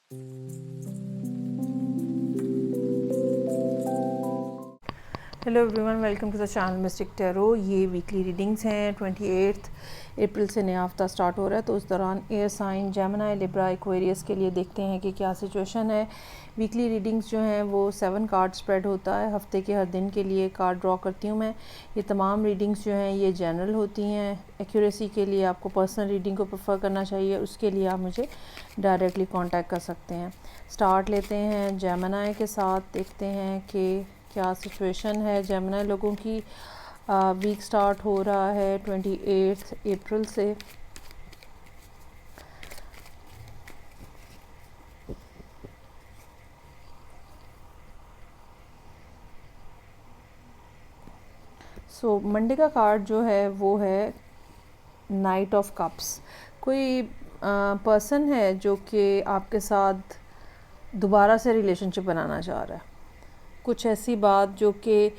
Hello everyone, welcome to the channel mystic tarot. ये weekly readings हैं। 28 अप्रैल से नया हफ्ता स्टार्ट हो रहा है, तो उस दौरान air sign Gemini, Libra, Aquarius के लिए देखते हैं कि क्या सिचुएशन है। वीकली रीडिंग्स जो हैं वो 7 कार्ड स्प्रेड होता है। हफ्ते के हर दिन के लिए कार्ड ड्रॉ करती हूँ मैं। ये तमाम रीडिंग्स जो हैं ये जनरल होती हैं। एक्यूरेसी के लिए आपको पर्सनल रीडिंग को प्रेफर करना चाहिए, उसके लिए आप मुझे डायरेक्टली कांटेक्ट कर सकते हैं। स्टार्ट लेते हैं जेमिनी के साथ, देखते हैं कि क्या सिचुएशन है जेमिनी लोगों की। वीक स्टार्ट हो रहा है 28 अप्रैल से। मंडे का कार्ड जो है वो है नाइट ऑफ कप्स। कोई पर्सन है जो कि आपके साथ दोबारा से रिलेशनशिप बनाना चाह रहा है। कुछ ऐसी बात जो कि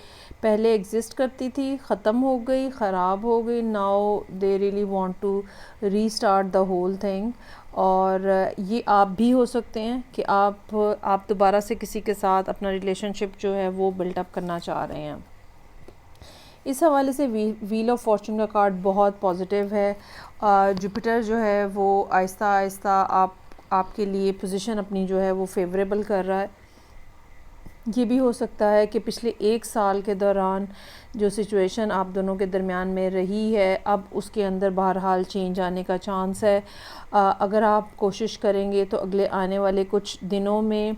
पहले एग्जिस्ट करती थी, ख़त्म हो गई, ख़राब हो गई, now they really want to restart the whole thing. और ये आप भी हो सकते हैं कि आप दोबारा से किसी के साथ अपना रिलेशनशिप जो है वो बिल्डअप करना चाह रहे हैं। इस हवाले से व्हील ऑफ फॉर्चून का कार्ड बहुत पॉजिटिव है। जुपिटर जो है वो आहिस्ता आहिस्ता आपके लिए पोजीशन अपनी जो है वो फेवरेबल कर रहा है। ये भी हो सकता है कि पिछले 1 साल के दौरान जो सिचुएशन आप दोनों के दरमियान में रही है, अब उसके अंदर बहरहाल चेंज आने का चांस है। अगर आप कोशिश करेंगे तो अगले आने वाले कुछ दिनों में,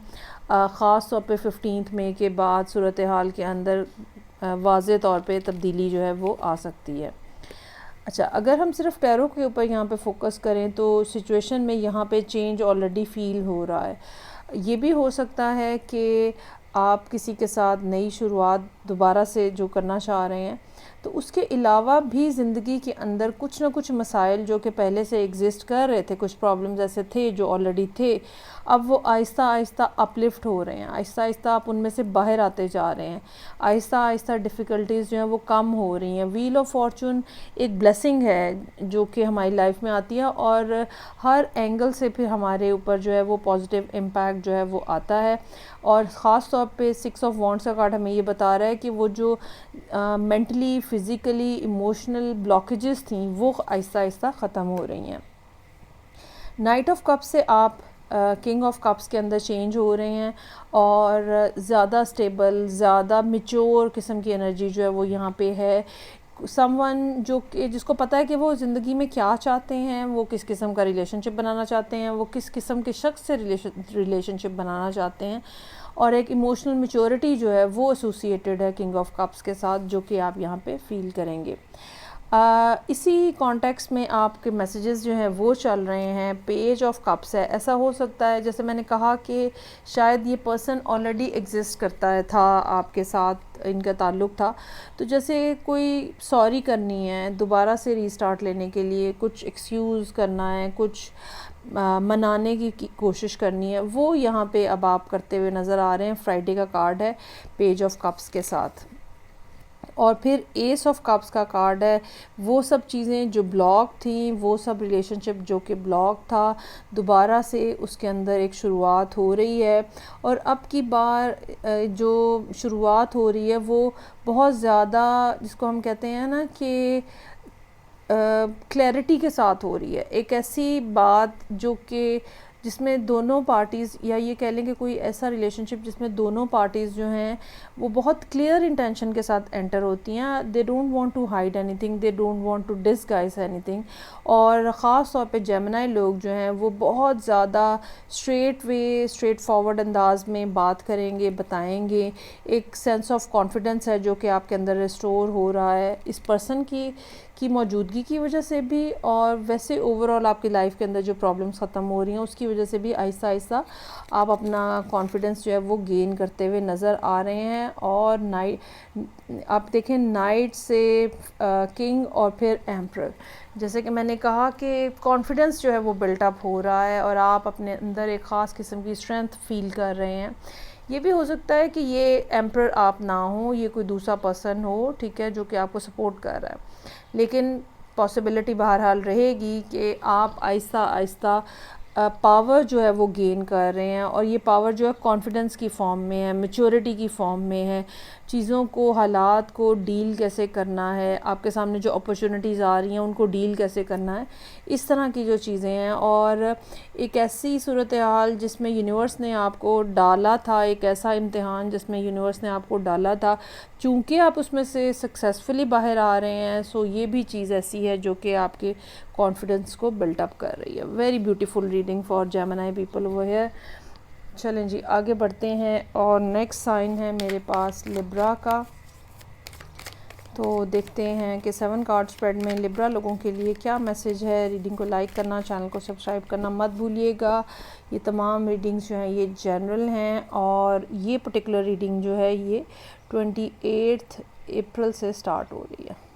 ख़ास तौर पे 15 मई के बाद सूरत हाल के अंदर वाज़े तौर पे तब्दीली जो है वो आ सकती है। अच्छा, अगर हम सिर्फ टैरो के ऊपर यहाँ पे फोकस करें तो सिचुएशन में यहाँ पे चेंज ऑलरेडी फ़ील हो रहा है। ये भी हो सकता है कि आप किसी के साथ नई शुरुआत दोबारा से जो करना चाह रहे हैं, तो उसके अलावा भी ज़िंदगी के अंदर कुछ ना कुछ मसाइल जो कि पहले से एग्ज़िस्ट कर रहे थे, कुछ प्रॉब्लम्स ऐसे थे जो ऑलरेडी थे, अब वो आहिस्ता आहिस्ता अपलिफ्ट हो रहे हैं। आहिस्ता आहिस्ता आप उनमें से बाहर आते जा रहे हैं। आहिस्ता आहिस्ता डिफ़िकल्टीज़ जो हैं वो कम हो रही हैं। व्हील ऑफ फॉर्चून एक ब्लेसिंग है जो कि हमारी लाइफ में आती है और हर एंगल से फिर हमारे ऊपर जो है वो पॉजिटिव इम्पैक्ट जो है वो आता है। और ख़ास तौर पे 6 ऑफ वॉन्ड्स का कार्ड हमें ये बता रहा है कि वो जो मेंटली, फ़िज़िकली, इमोशनल ब्लॉकेजेस थी वो आहिस्ता आहिस्ता ख़त्म हो रही हैं। नाइट ऑफ कप्स से आप किंग ऑफ कप्स के अंदर चेंज हो रहे हैं और ज़्यादा स्टेबल, ज़्यादा मैच्योर किस्म की एनर्जी जो है वो यहाँ पे है। समवन जो कि जिसको पता है कि वो ज़िंदगी में क्या चाहते हैं, वो किस किस्म का रिलेशनशिप बनाना चाहते हैं, वो किस किस्म के शख्स से रिलेशनशिप बनाना चाहते हैं, और एक इमोशनल मैच्योरिटी जो है वो एसोसिएटेड है किंग ऑफ कप्स के साथ, जो कि आप यहाँ पे फील करेंगे। इसी कॉन्टेक्स्ट में आपके मैसेजेस जो हैं वो चल रहे हैं। पेज ऑफ कप्स है। ऐसा हो सकता है, जैसे मैंने कहा, कि शायद ये पर्सन ऑलरेडी एग्जिस्ट करता है था, आपके साथ इनका ताल्लुक़ था, तो जैसे कोई सॉरी करनी है, दोबारा से रीस्टार्ट लेने के लिए कुछ एक्सक्यूज़ करना है, कुछ मनाने की कोशिश करनी है, वो यहाँ पे अब आप करते हुए नज़र आ रहे हैं। फ्राइडे का कार्ड है पेज ऑफ कप्स के साथ। और फिर एस ऑफ कप्स का कार्ड है। वो सब चीज़ें जो ब्लॉक थी, वो सब रिलेशनशिप जो कि ब्लॉक था, दोबारा से उसके अंदर एक शुरुआत हो रही है। और अब की बार जो शुरुआत हो रही है वो बहुत ज़्यादा, जिसको हम कहते हैं ना कि क्लैरिटी के साथ हो रही है। एक ऐसी बात जो कि जिसमें दोनों पार्टीज़, या ये कह लें कि कोई ऐसा रिलेशनशिप जिसमें दोनों पार्टीज़ जो हैं वो बहुत क्लियर इंटेंशन के साथ एंटर होती हैं। They don't want to hide anything, they don't want to disguise anything. और ख़ास तौर पे जेमिनी लोग जो हैं वो बहुत ज़्यादा स्ट्रेट फॉरवर्ड अंदाज में बात करेंगे, बताएंगे। एक सेंस ऑफ कॉन्फिडेंस है जो कि आपके अंदर रिस्टोर हो रहा है इस पर्सन की मौजूदगी की वजह से भी, और वैसे ओवरऑल आपकी लाइफ के अंदर जो प्रॉब्लम्स ख़त्म हो रही हैं उसकी वजह से भी आहिस्ता आहिस्ता आप अपना कॉन्फिडेंस जो है वो गेन करते हुए नज़र आ रहे हैं। और आप देखें, नाइट से किंग और फिर एम्परर, जैसे कि मैंने कहा कि कॉन्फिडेंस जो है वो बिल्टअप हो रहा है और आप अपने अंदर एक ख़ास किस्म की स्ट्रेंथ फील कर रहे हैं। ये भी हो सकता है कि ये एम्परर आप ना हो, ये कोई दूसरा पर्सन हो, ठीक है, जो कि आपको सपोर्ट कर रहा है। लेकिन पॉसिबिलिटी बहरहाल रहेगी कि आप आहिस्ता आहिस्ता पावर जो है वो गेन कर रहे हैं, और ये पावर जो है कॉन्फिडेंस की फॉर्म में है, मैच्योरिटी की फॉर्म में है, चीज़ों को, हालात को डील कैसे करना है, आपके सामने जो अपॉर्चुनिटीज़ आ रही हैं उनको डील कैसे करना है, इस तरह की जो चीज़ें हैं। और एक ऐसी सूरत हाल जिसमें यूनिवर्स ने आपको डाला था, एक ऐसा इम्तिहान जिसमें यूनिवर्स ने आपको डाला था, चूँकि आप उसमें से सक्सेसफुली बाहर आ रहे हैं, सो ये भी चीज़ ऐसी है जो कि आपके कॉन्फिडेंस को बिल्टअप कर रही है। Very beautiful reading for Gemini people over here. चलें जी आगे बढ़ते हैं, और नेक्स्ट साइन है मेरे पास लिब्रा का। तो देखते हैं कि 7 कार्ड स्प्रेड में लिब्रा लोगों के लिए क्या मैसेज है। रीडिंग को लाइक करना, चैनल को सब्सक्राइब करना मत भूलिएगा। ये तमाम रीडिंग्स जो हैं ये जनरल हैं, और ये पर्टिकुलर रीडिंग जो है ये 28 अप्रैल से स्टार्ट हो रही है।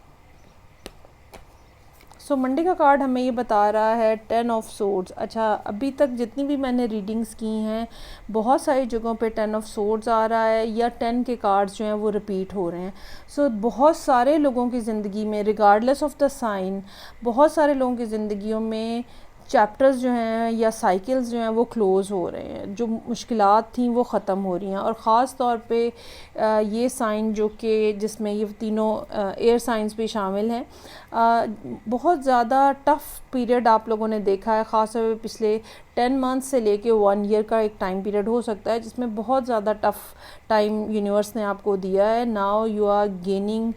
सो मंडे का कार्ड हमें ये बता रहा है 10 ऑफ सोर्ड्स। अच्छा, अभी तक जितनी भी मैंने रीडिंग्स की हैं बहुत सारी जगहों पे 10 ऑफ सोर्ड्स आ रहा है, या 10 के कार्ड्स जो हैं वो रिपीट हो रहे हैं। सो बहुत सारे लोगों की ज़िंदगी में, रिगार्डलेस ऑफ द साइन, बहुत सारे लोगों की ज़िंदगियों में चैप्टर्स जो हैं या साइकिल्स जो हैं वो क्लोज़ हो रहे हैं, जो मुश्किलात थी वो ख़त्म हो रही हैं। और ख़ास तौर पे ये साइन जो कि जिसमें ये तीनों एयर साइंस भी शामिल हैं, बहुत ज़्यादा टफ़ पीरियड आप लोगों ने देखा है, ख़ास तौर पे पिछले 10 मंथ्स से लेके 1 ईयर का एक टाइम पीरियड हो सकता है जिसमें बहुत ज़्यादा टफ़ टाइम यूनिवर्स ने आपको दिया है। Now you are gaining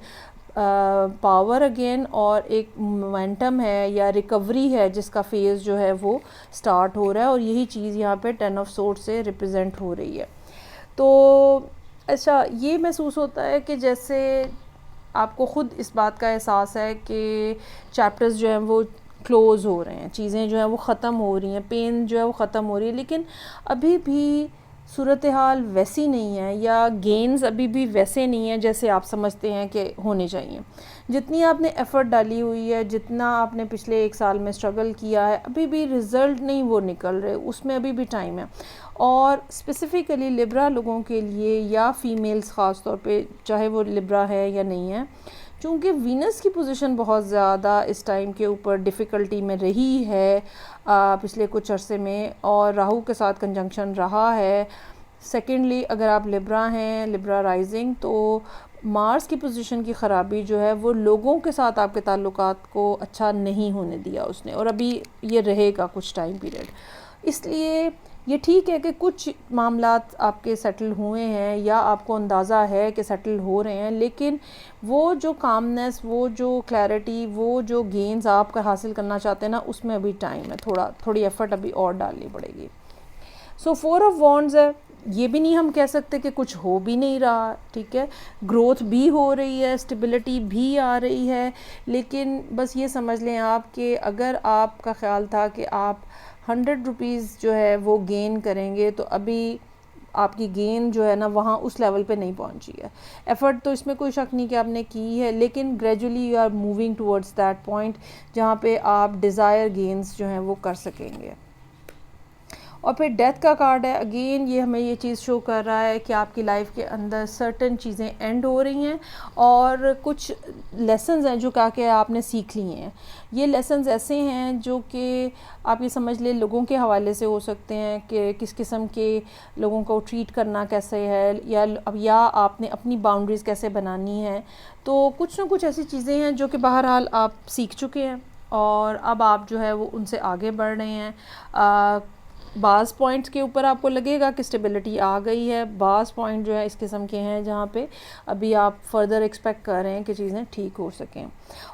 power again, और एक मोमेंटम है या रिकवरी है जिसका फेज़ जो है वो स्टार्ट हो रहा है, और यही चीज़ यहाँ पे 10 ऑफ सोर्ड्स से रिप्रेजेंट हो रही है। तो अच्छा, ये महसूस होता है कि जैसे आपको ख़ुद इस बात का एहसास है कि चैप्टर्स जो हैं वो क्लोज़ हो रहे हैं, चीज़ें जो हैं वो ख़त्म हो रही हैं, पेन जो है वो ख़त्म हो रही है, लेकिन अभी भी सूरत हाल वैसी नहीं है, या गेन्स अभी भी वैसे नहीं है जैसे आप समझते हैं कि होने चाहिए। जितनी आपने एफ़र्ट डाली हुई है, जितना आपने पिछले 1 साल में स्ट्रगल किया है, अभी भी रिज़ल्ट नहीं वो निकल रहे, उसमें अभी भी टाइम है। और स्पेसिफ़िकली लिब्रा लोगों के लिए, या फ़ीमेल्स ख़ास तौर पे, चाहे वो लिब्रा है या नहीं है, चूँकि वीनस की पोजीशन बहुत ज़्यादा इस टाइम के ऊपर डिफ़िकल्टी में रही है पिछले कुछ अरसे में, और राहु के साथ कंजंक्शन रहा है। सेकेंडली, अगर आप लिब्रा हैं, लिब्रा राइजिंग, तो मार्स की पोजीशन की ख़राबी जो है वो लोगों के साथ आपके ताल्लुकात को अच्छा नहीं होने दिया उसने, और अभी ये रहेगा कुछ टाइम पीरियड। इसलिए ये ठीक है कि कुछ मामलात आपके सेटल हुए हैं, या आपको अंदाज़ा है कि सेटल हो रहे हैं, लेकिन वो जो कामनेस, वो जो क्लैरिटी, वो जो गेन्स आप हासिल करना चाहते हैं ना, उसमें अभी टाइम है, थोड़ी एफ़र्ट अभी और डालनी पड़ेगी। सो 4 ऑफ वॉन्ड्स है, ये भी नहीं हम कह सकते कि कुछ हो भी नहीं रहा, ठीक है, ग्रोथ भी हो रही है, स्टेबिलिटी भी आ रही है, लेकिन बस ये समझ लें आप कि अगर आपका ख़्याल था कि आप 100 रुपीज़ जो है वो गेन करेंगे, तो अभी आपकी गेन जो है ना वहाँ उस लेवल पे नहीं पहुँची है। एफ़र्ट तो इसमें कोई शक नहीं कि आपने की है, लेकिन gradually you are moving towards that point जहाँ पे आप डिज़ायर गेन्स जो हैं वो कर सकेंगे। और फिर डेथ का कार्ड है। अगेन ये हमें ये चीज़ शो कर रहा है कि आपकी लाइफ के अंदर सर्टन चीज़ें एंड हो रही हैं, और कुछ लेसन्स हैं जो कि आपने सीख लिए हैं। ये लेसन्स ऐसे हैं जो कि आप ये समझ लें लोगों के हवाले से हो सकते हैं कि किस किस्म के लोगों को ट्रीट करना कैसे है, या आपने अपनी बाउंड्रीज़ कैसे बनानी है। तो कुछ ना कुछ ऐसी चीज़ें हैं जो कि बहरहाल आप सीख चुके हैं, और अब आप जो है वो उनसे आगे बढ़ रहे हैं। बाज़ पॉइंट्स के ऊपर आपको लगेगा कि स्टेबिलिटी आ गई है, बाज़ पॉइंट जो है इस किस्म के हैं जहाँ पे अभी आप फर्दर एक्सपेक्ट कर रहे हैं कि चीज़ें ठीक हो सकें।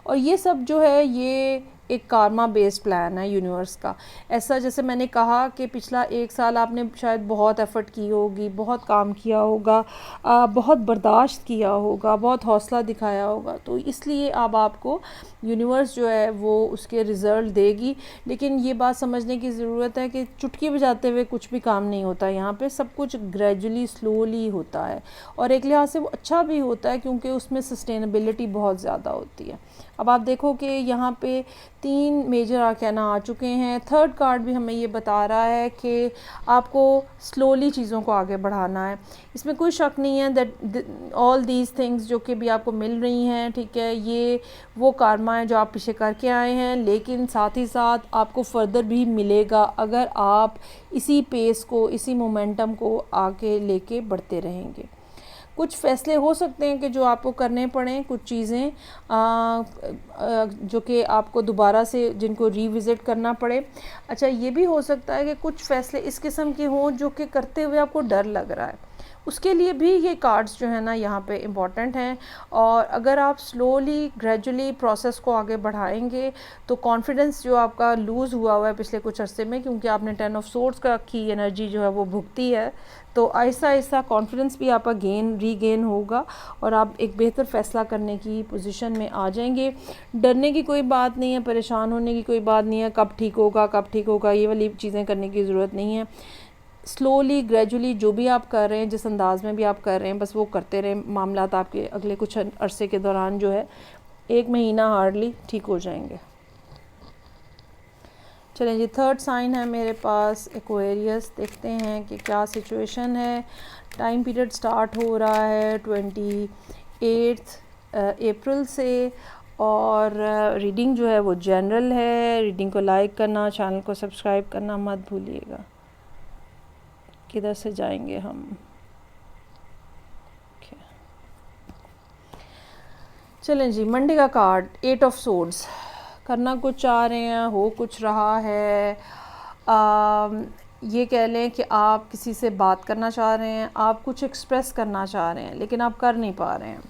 और ये सब जो है ये एक कारमा बेस्ड प्लान है यूनिवर्स का। ऐसा जैसे मैंने कहा कि पिछला 1 साल आपने शायद बहुत एफ़र्ट की होगी, बहुत काम किया होगा, बहुत बर्दाश्त किया होगा, बहुत हौसला दिखाया होगा, तो इसलिए अब आपको यूनिवर्स जो है वो उसके रिज़ल्ट देगी। लेकिन ये बात समझने की ज़रूरत है कि चुटकी बजाते हुए कुछ भी काम नहीं होता, यहाँ पे सब कुछ ग्रेजुअली स्लोली होता है, और एक लिहाज से वो अच्छा भी होता है क्योंकि उसमें सस्टेनेबिलिटी बहुत ज़्यादा होती है। अब आप देखो कि यहाँ पे 3 मेजर आर्काना आ चुके हैं। थर्ड कार्ड भी हमें ये बता रहा है कि आपको स्लोली चीज़ों को आगे बढ़ाना है। इसमें कोई शक नहीं है दैट ऑल दीज थिंग्स जो कि भी आपको मिल रही हैं, ठीक है, ये वो कारमा है जो आप पीछे करके आए हैं, लेकिन साथ ही साथ आपको फर्दर भी मिलेगा अगर आप इसी पेस को, इसी मोमेंटम को आगे लेके बढ़ते रहेंगे। कुछ फ़ैसले हो सकते हैं कि जो आपको करने पड़ें, कुछ चीज़ें जो कि आपको दोबारा से जिनको रिविज़िट करना पड़े। अच्छा, ये भी हो सकता है कि कुछ फ़ैसले इस किस्म के हों जो कि करते हुए आपको डर लग रहा है, उसके लिए भी ये कार्ड्स जो है ना यहाँ पे इम्पॉर्टेंट हैं। और अगर आप स्लोली ग्रेजुअली प्रोसेस को आगे बढ़ाएंगे तो कॉन्फिडेंस जो आपका लूज़ हुआ है पिछले कुछ अरसे में, क्योंकि आपने 10 ऑफ सोर्ड्स की एनर्जी जो है वो भुगती है, तो आहिस्ता आहिस्ता कॉन्फिडेंस भी आपका रीगेन होगा और आप एक बेहतर फ़ैसला करने की पोजीशन में आ जाएंगे। डरने की कोई बात नहीं है, परेशान होने की कोई बात नहीं है, कब ठीक होगा, ये वाली चीज़ें करने की ज़रूरत नहीं है। स्लोली ग्रेजुअली जो भी आप कर रहे हैं, जिस अंदाज़ में भी आप कर रहे हैं, बस वो करते रहें। मामलात आपके अगले कुछ अरसे के दौरान जो है 1 महीना हार्डली ठीक हो जाएंगे। चलें जी, थर्ड साइन है मेरे पास एक्वेरियस। देखते हैं कि क्या सिचुएशन है। टाइम पीरियड स्टार्ट हो रहा है 28 अप्रैल से और रीडिंग जो है वो जनरल है। रीडिंग को लाइक करना, चैनल को सब्सक्राइब करना मत भूलिएगा। किधर से जाएंगे हम? चलें जी, मंडे का कार्ड 8 ऑफ सोर्ड्स। करना कुछ चाह रहे हैं, हो कुछ रहा है। ये कह लें कि आप किसी से बात करना चाह रहे हैं, आप कुछ एक्सप्रेस करना चाह रहे हैं, लेकिन आप कर नहीं पा रहे हैं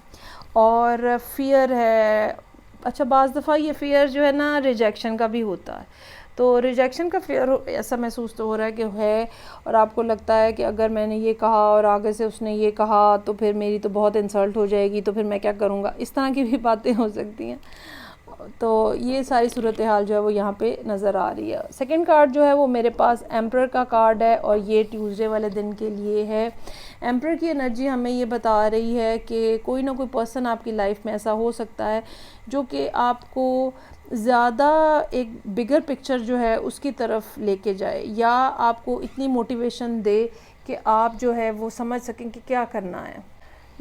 और फियर है। अच्छा, बाज़ दफ़ा ये फियर जो है ना रिजेक्शन का भी होता है, तो रिजेक्शन का फियर ऐसा महसूस तो हो रहा है कि है, और आपको लगता है कि अगर मैंने ये कहा और आगे से उसने ये कहा तो फिर मेरी तो बहुत इंसल्ट हो जाएगी, तो फिर मैं क्या करूँगा। इस तरह की भी बातें हो सकती हैं। तो ये सारी सूरत हाल जो है वो यहाँ पे नज़र आ रही है। सेकंड कार्ड जो है वो मेरे पास एम्परर का कार्ड है और ये ट्यूसडे वाले दिन के लिए है। एम्परर की एनर्जी हमें ये बता रही है कि कोई ना कोई पर्सन आपकी लाइफ में ऐसा हो सकता है जो कि आपको ज़्यादा एक बिगर पिक्चर जो है उसकी तरफ लेके जाए, या आपको इतनी मोटिवेशन दे कि आप जो है वो समझ सकें कि क्या करना है।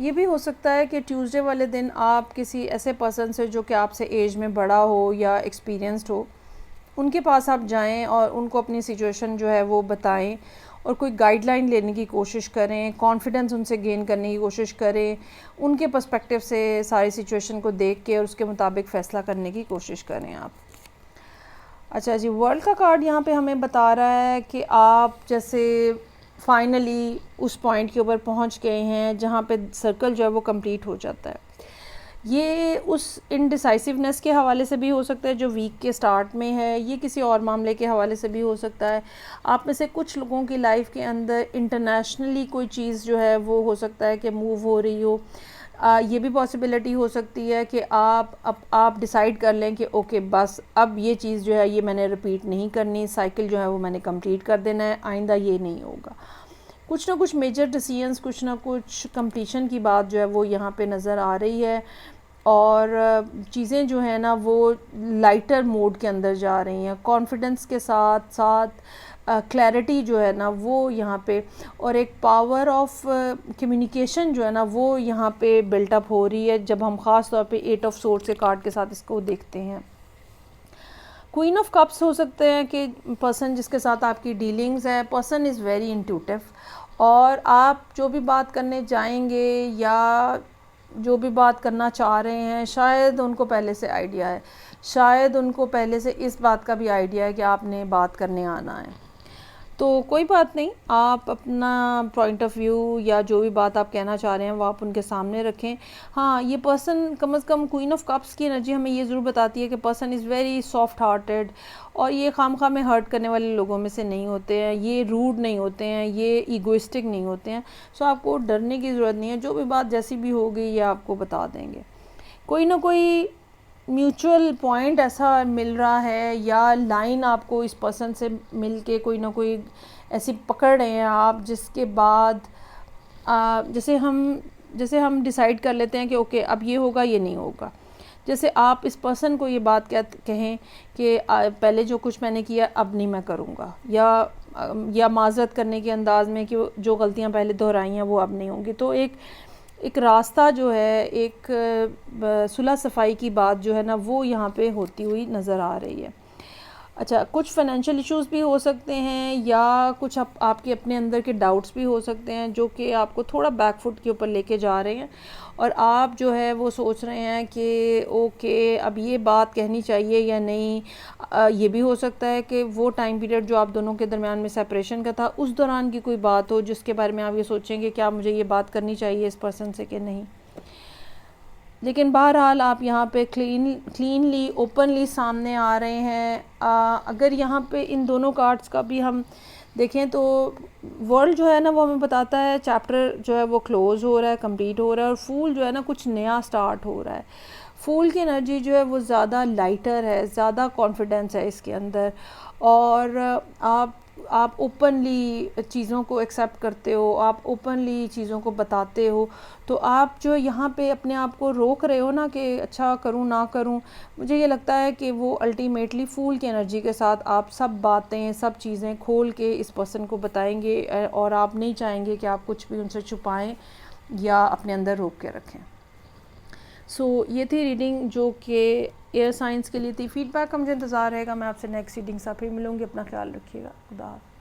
ये भी हो सकता है कि ट्यूसडे वाले दिन आप किसी ऐसे पर्सन से जो कि आपसे एज में बड़ा हो या एक्सपीरियंस्ड हो, उनके पास आप जाएं और उनको अपनी सिचुएशन जो है वो बताएं और कोई गाइडलाइन लेने की कोशिश करें, कॉन्फिडेंस उनसे गेन करने की कोशिश करें, उनके पर्सपेक्टिव से सारी सिचुएशन को देख के और उसके मुताबिक फ़ैसला करने की कोशिश करें आप। अच्छा जी, वर्ल्ड का कार्ड यहाँ पे हमें बता रहा है कि आप जैसे फाइनली उस पॉइंट के ऊपर पहुँच गए हैं जहाँ पे सर्कल जो है वो कंप्लीट हो जाता है। ये उस इनडिसाइसिवनेस के हवाले से भी हो सकता है जो वीक के स्टार्ट में है, ये किसी और मामले के हवाले से भी हो सकता है। आप में से कुछ लोगों की लाइफ के अंदर इंटरनेशनली कोई चीज़ जो है वो हो सकता है कि मूव हो रही हो। ये भी पॉसिबिलिटी हो सकती है कि आप डिसाइड कर लें कि ओके बस अब ये चीज़ जो है ये मैंने रिपीट नहीं करनी, साइकिल जो है वो मैंने कंप्लीट कर देना है, आइंदा ये नहीं होगा। कुछ ना कुछ मेजर डिसीजंस, कुछ ना कुछ कंप्लीशन की बात जो है वो यहाँ पे नज़र आ रही है और चीज़ें जो है ना वो लाइटर मोड के अंदर जा रही हैं, कॉन्फिडेंस के साथ साथ क्लैरिटी जो है ना वो यहाँ पे, और एक पावर ऑफ कम्युनिकेशन जो है ना वो यहाँ पे बिल्टअप हो रही है जब हम ख़ास तौर पे 8 ऑफ सोर्ड्स के कार्ड के साथ इसको देखते हैं। क्वीन ऑफ कप्स हो सकते हैं कि पर्सन जिसके साथ आपकी डीलिंग्स है, पर्सन इज़ वेरी इंट्यूटिव और आप जो भी बात करने जाएंगे या जो भी बात करना चाह रहे हैं शायद उनको पहले से आइडिया है, शायद उनको पहले से इस बात का भी आइडिया है कि आपने बात करने आना है। तो कोई बात नहीं, आप अपना पॉइंट ऑफ व्यू या जो भी बात आप कहना चाह रहे हैं वो आप उनके सामने रखें। हाँ, ये पर्सन कम से कम क्वीन ऑफ कप्स की एनर्जी हमें ये ज़रूर बताती है कि person is very soft hearted और ये खामखा में हर्ट करने वाले लोगों में से नहीं होते हैं, ये रूड नहीं होते हैं, ये ईगोइस्टिक नहीं होते हैं। सो आपको डरने की ज़रूरत नहीं है, जो भी बात जैसी भी होगी ये आपको बता देंगे। कोई ना कोई म्यूचुअल पॉइंट ऐसा मिल रहा है या लाइन आपको इस पर्सन से मिल के कोई ना कोई ऐसी पकड़ रहे हैं आप, जिसके बाद जैसे हम डिसाइड कर लेते हैं कि ओके अब ये होगा ये नहीं होगा। जैसे आप इस पर्सन को ये बात कहें कि पहले जो कुछ मैंने किया अब नहीं मैं करूँगा, या माज़रत करने के अंदाज में कि जो गलतियाँ पहले दोहराई हैं वो अब नहीं होंगी। तो एक रास्ता जो है, एक सुलह सफ़ाई की बात जो है ना, वो यहाँ पे होती हुई नज़र आ रही है। अच्छा, कुछ फाइनेंशियल इश्यूज़ भी हो सकते हैं, या कुछ आपके अपने अंदर के डाउट्स भी हो सकते हैं जो कि आपको थोड़ा बैक फुट के ऊपर लेके जा रहे हैं, और आप जो है वो सोच रहे हैं कि ओके अब ये बात कहनी चाहिए या नहीं। ये भी हो सकता है कि वो टाइम पीरियड जो आप दोनों के दरमियान में सेपरेशन का था, उस दौरान की कोई बात हो जिसके बारे में आप ये सोचेंगे क्या मुझे ये बात करनी चाहिए इस पर्सन से कि नहीं। लेकिन बहरहाल आप यहाँ पे क्लीनली ओपनली सामने आ रहे हैं। अगर यहाँ पे इन दोनों कार्ड्स का भी हम देखें तो वर्ल्ड जो है ना वो हमें बताता है चैप्टर जो है वो क्लोज़ हो रहा है, कंप्लीट हो रहा है, और फूल जो है ना कुछ नया स्टार्ट हो रहा है। फूल की एनर्जी जो है वो ज़्यादा लाइटर है, ज़्यादा कॉन्फिडेंस है इसके अंदर, और आप ओपनली चीज़ों को एक्सेप्ट करते हो, आप ओपनली चीज़ों को बताते हो। तो आप जो यहाँ पे अपने आप को रोक रहे हो ना कि अच्छा करूँ ना करूँ, मुझे ये लगता है कि वो अल्टीमेटली फूल की एनर्जी के साथ आप सब बातें, सब चीज़ें खोल के इस पर्सन को बताएंगे, और आप नहीं चाहेंगे कि आप कुछ भी उनसे छुपाएं या अपने अंदर रोक के रखें। ये थी रीडिंग जो कि एयर साइंस के लिए थी। फीडबैक का मुझे इंतज़ार रहेगा। मैं आपसे नेक्स्ट रीडिंग से फिर मिलूँगी। अपना ख्याल रखिएगा। खुदा हाफ़िज़।